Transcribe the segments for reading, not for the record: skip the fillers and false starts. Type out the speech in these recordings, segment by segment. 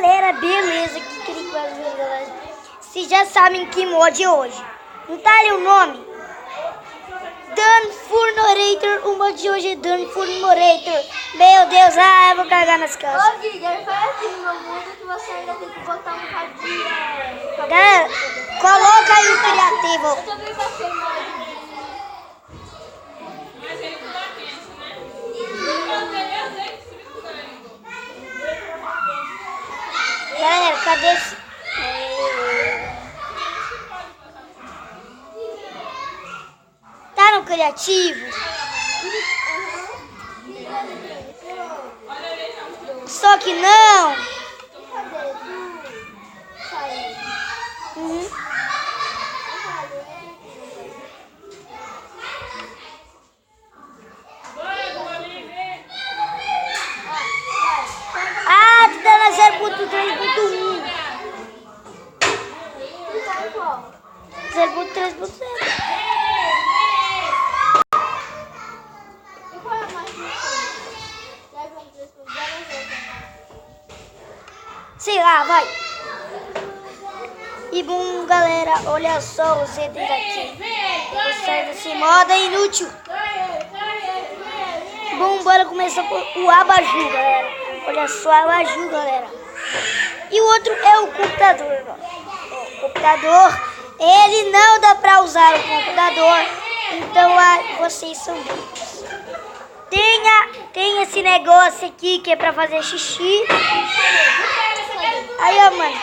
galera, beleza? Que queria que galera. Vocês já sabem que mod é hoje. Não tá ali o nome? Danfurnorator. O mod de hoje é Danfurnorator. Meu Deus, eu vou cagar nas calças. Ô, Giger, faz assim no meu mundo que você ainda tem que botar um cadinho. Galera, coloca aí o criativo. Eu também passei mod. Galera, cadê esse? Tá no criativo? Só que não. Ah, tu tá na 0.3.1. 0.3.0. Sei lá, vai. E bom, galera, olha só os itens aqui. Vou sair desse modo é inútil. Bom, bora começar com o abajur, galera. Olha só o abajur, galera. E o outro é o computador, ó. O computador, ele não dá pra usar o computador. Então, vocês são ricos. Tem esse negócio aqui que é pra fazer xixi. Aí, ó, mano.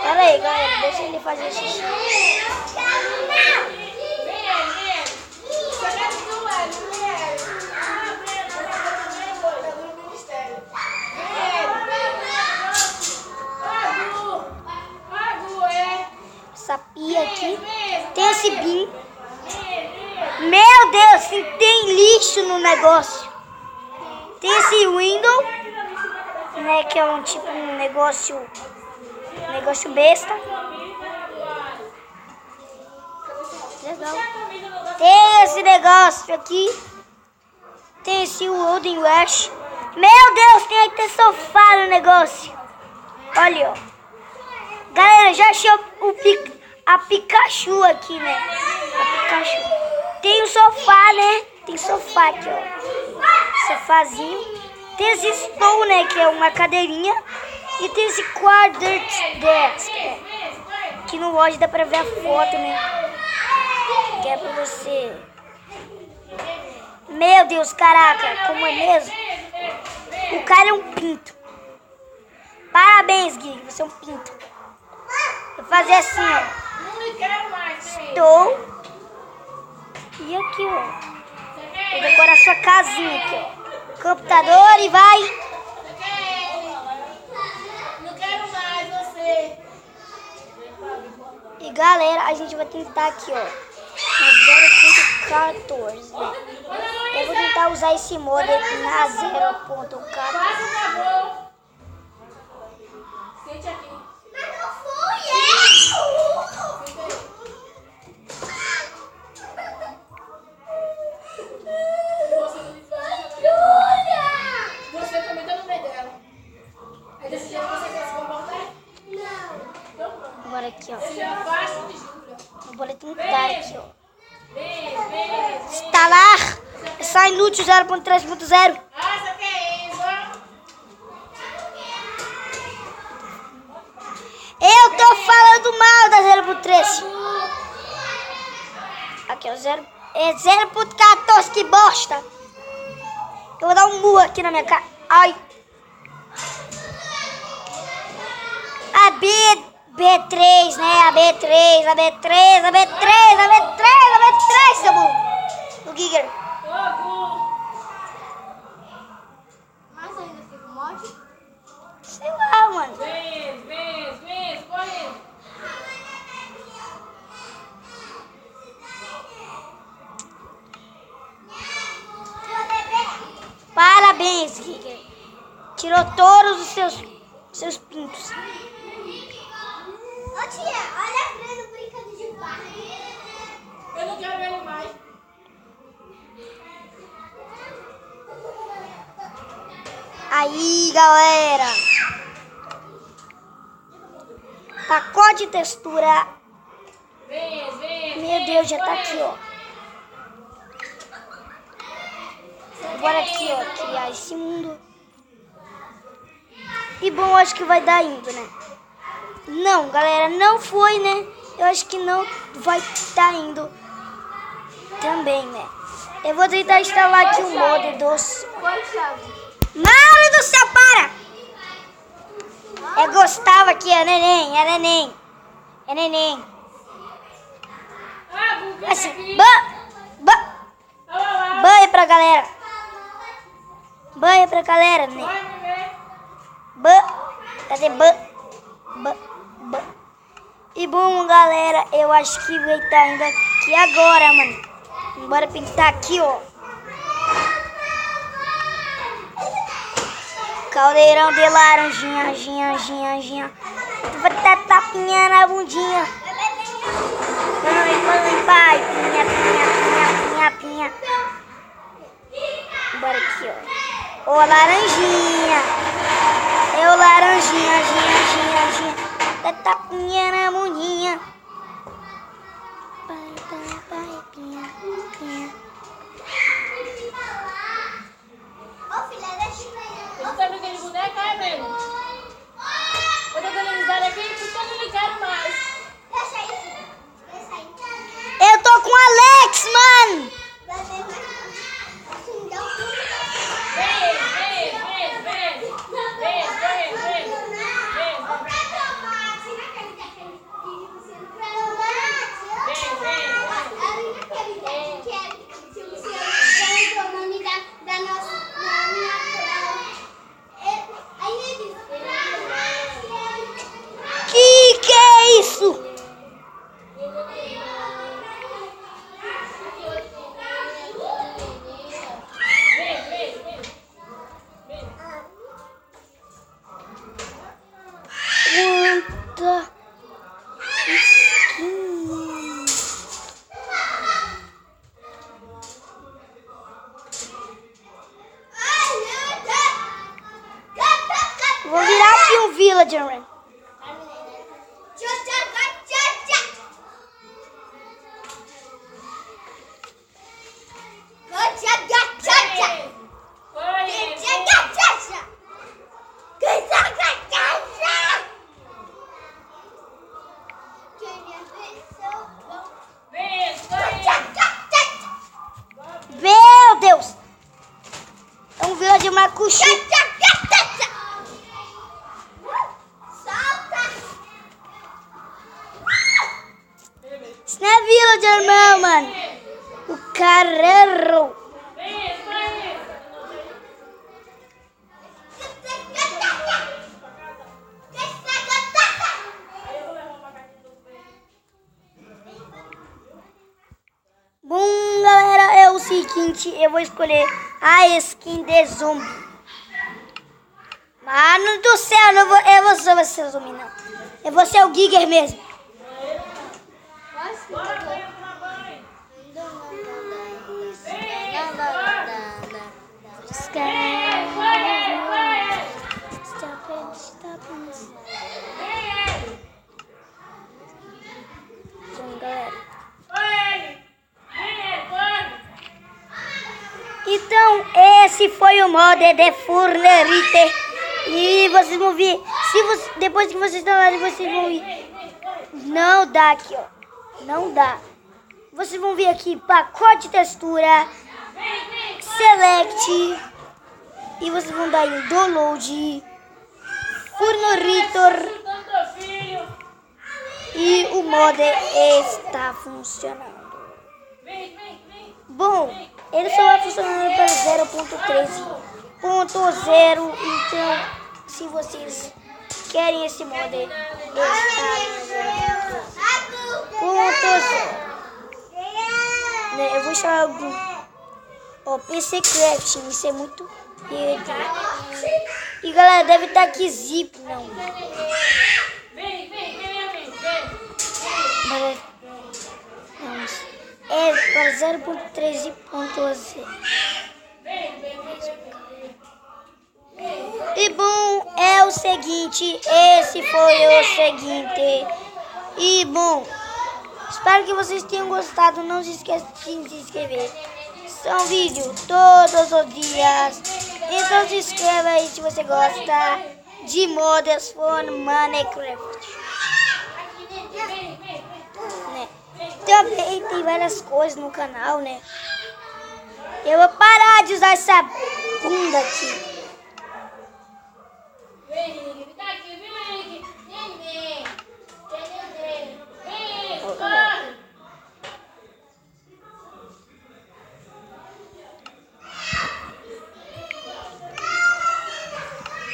Pera aí, galera. Deixa ele fazer xixi. Essa pia aqui. Tem esse bin. Meu Deus, tem lixo no negócio. Tem esse window, né, que é um tipo um negócio besta. Legal. Tem esse negócio aqui. Tem esse Wooden Wash. Meu Deus, tem até sofá no negócio. Olha, ó. Galera, já achei a Pikachu aqui, né? A Pikachu. Tem o sofá, né? Tem sofá aqui, ó. Sofazinho. Tem esse stool, né? Que é uma cadeirinha. E tem esse quadro desk. Que no mod dá pra ver a foto, né? Que é pra você. Meu Deus, caraca. Como é mesmo? O cara é um pinto. Parabéns, Gui. Você é um pinto. Vou fazer assim, ó. Estou. E aqui, ó. Vou decorar sua casinha aqui, ó. Computador e vai. Não quero mais você. E galera, a gente vai tentar aqui, ó. Na 0.14, né? Eu vou tentar usar esse modo na 0.14. Sente aqui. Você também tá no meio dela. Aí desse jeito você quer se comportar? Não. Agora aqui, ó. Eu Vou tentar aqui, ó. Instalar. É só inútil 0.3.0. Ah, você quer isso? Eu tô falando mal da 0.3. Aqui, ó. 0.14, que bosta. Eu vou dar um murro aqui na minha cara. Ai. A B3, né? A B3, seu burro. O Giger. Mas ainda fica um monte? Sei lá, mano. Vem, escolhe. Parabéns, Giger. Tirou todos os seus pintos. Ô tia, olha a Breno brincando de barra. Eu não quero ele mais. Aí, galera. Pacote de textura. Meu Deus, já tá aqui, ó. Bora aqui, ó, criar esse mundo. E bom, acho que vai dar indo, né? Não, galera, não foi, né? Eu acho que não vai estar indo também, né? Eu vou tentar instalar aqui um mod dos... Mano do céu, para! Eu gostava aqui, é neném, é neném. É neném. Assim, banha pra galera. Banha pra galera, né? Cadê ban? E bom, galera, eu acho que vai estar indo aqui agora, mano. Bora pintar aqui, ó. Caldeirão de laranjinha. Vai dar tapinha na bundinha. Vai, pinha. Bora aqui, ó. Ô, laranjinha. Eu, laranjinha. Dá tapinha na bundinha. Vai, pinha. Ô, filha, deixa eu ver. Você tá brincando de boneca, é mesmo? Eu tô dando risada aqui porque eu não me quero mais. Deixa aí, filha. Deixa aí. Eu tô com o Alex, mano. Que é isso? Quanta skin. Vou virar aqui um villager, man. Meu Deus! É um villager de macuxi. Isso não é villager, não, mano. O carreiro. Bom, galera, é o seguinte, eu vou escolher a skin de zumbi. Mano do céu, eu vou ser o zumbi, não. Eu vou ser o Giger mesmo. Bom, galera. Então, esse foi o mod de Fortnite. E vocês vão ver. Depois que vocês instalarem, vocês vão ver. Não dá aqui, ó. Não dá. Vocês vão ver aqui pacote de textura, select. E vocês vão dar em download, Fortnite. E o mod está funcionando. Bom, ele só vai funcionar para 0.13.0. Então, se vocês querem esse mod, ele está no 0.0. Eu vou chamar o PC Crafting. Isso é muito legal. E galera, deve estar aqui zip, não. É para 0.13.0. o seguinte, esse foi o seguinte. E bom, espero que vocês tenham gostado. Não se esqueça de se inscrever. São vídeos todos os dias. Então se inscreva aí se você gosta de modas for Minecraft. Né? Também tem várias coisas no canal, né? Eu vou parar de usar essa bunda aqui.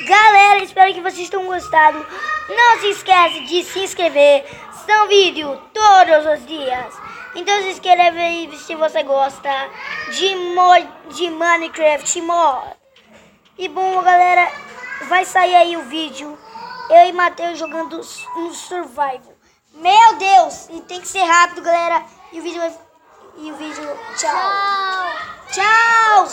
Galera, espero que vocês tenham gostado. Não se esquece de se inscrever. São vídeos todos os dias. Então se inscreve aí se você gosta de Minecraft mod. E bom, galera, vai sair aí o vídeo. Eu e Matheus jogando no Survival. Meu Deus! E tem que ser rápido, galera. E o vídeo vai... Tchau. Tchau.